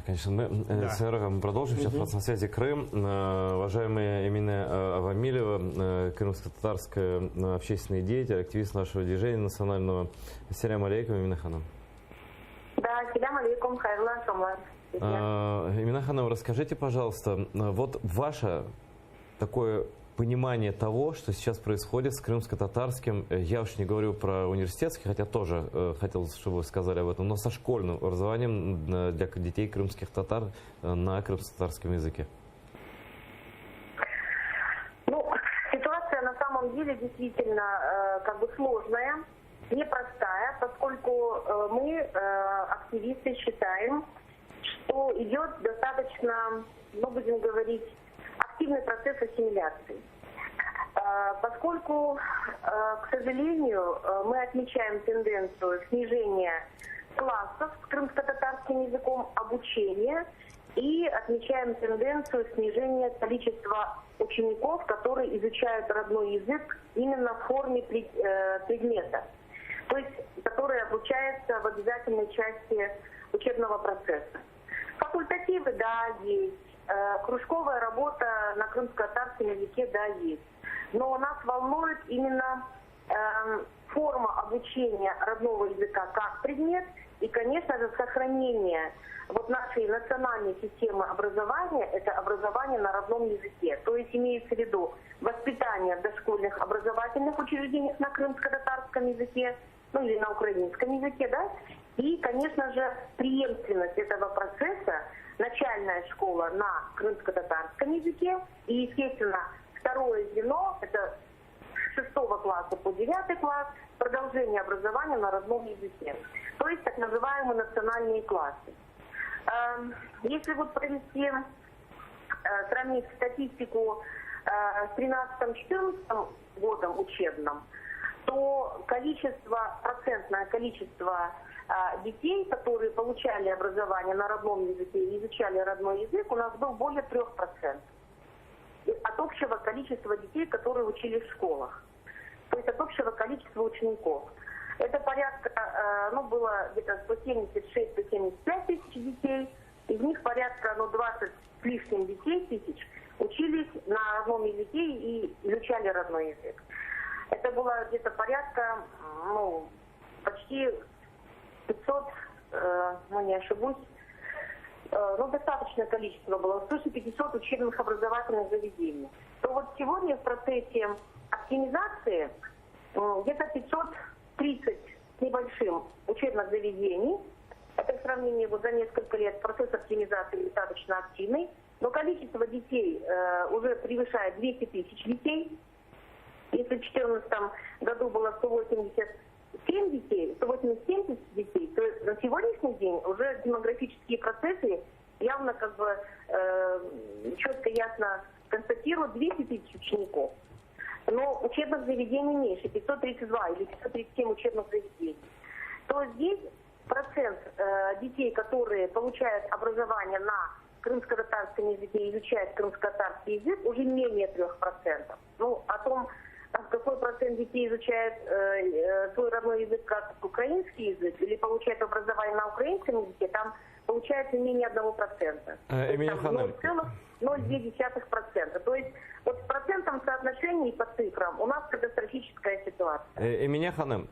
Конечно, мы с Эрогом продолжим. Сейчас просто на связи Крым. Уважаемая Эмина Авамилева, крымско-татарская общественный деятель, активист нашего движения национального. Ассаляму алейкум, Эмина Ханым. Да, ассаляму алейкум, хайрлан шамлар. Эмина Ханым, расскажите, пожалуйста, вот ваше такое понимание того, что сейчас происходит с крымско-татарским, я уж не говорю про университетский, хотя тоже хотел, чтобы вы сказали об этом, но со школьным образованием для детей крымских татар на крымско-татарском языке. Ну, ситуация на самом деле действительно как бы сложная, непростая, поскольку мы, активисты, считаем, что идет достаточно, ну, будем говорить, активный процесс ассимиляции. Поскольку, к сожалению, мы отмечаем тенденцию снижения классов с крымско-татарским языком обучения и отмечаем тенденцию снижения количества учеников, которые изучают родной язык именно в форме предмета, то есть которые обучаются в обязательной части учебного процесса. Факультативы, да, есть. Кружковая работа на крымско-татарском языке, да, есть. Но нас волнует именно форма обучения родного языка как предмет и, конечно же, сохранение вот нашей национальной системы образования, это образование на родном языке. То есть имеется в виду воспитание в дошкольных образовательных учреждениях на крымско-татарском языке, ну или на украинском языке, да, и, конечно же, преемственность этого процесса, начальная школа на крымско-татарском языке и, естественно, второе звено, это с 6 класса по 9 класс, продолжение образования на родном языке, то есть так называемые национальные классы. Если вот провести, сравнить статистику с 13-14 годом учебным, то процентное количество детей, которые получали образование на родном языке и изучали родной язык, у нас был более 3% от общего количества детей, которые учились в школах. То есть от общего количества учеников. Это порядка, было где-то 176-175 тысяч детей, из них порядка 20 с лишним тысяч учились на родном языке и изучали родной язык. Это было где-то порядка, почти 500, не ошибусь, достаточное количество было, свыше 500 учебных образовательных заведений. То вот сегодня в процессе оптимизации где-то 530 с небольшим учебных заведений. Это в сравнении вот за несколько лет процесс оптимизации достаточно активный, но количество детей уже превышает 200 тысяч детей. Если в 2014 году было 187 детей, то на сегодняшний день уже демографические процессы явно четко, ясно констатируют 200 тысяч учеников. Но учебных заведений меньше, 532 или 537 учебных заведений. То здесь процент детей, которые получают образование на крымско-татарском языке и изучают крымско-татарский язык, уже менее 3%. О том, какой процент детей изучает свой родной язык как украинский язык или получает образование на украинском языке, там получается менее 1%. Эмина Ханым. 0,2%. То есть вот в процентном соотношении по цифрам у нас катастрофическая ситуация. Эмина Ханым,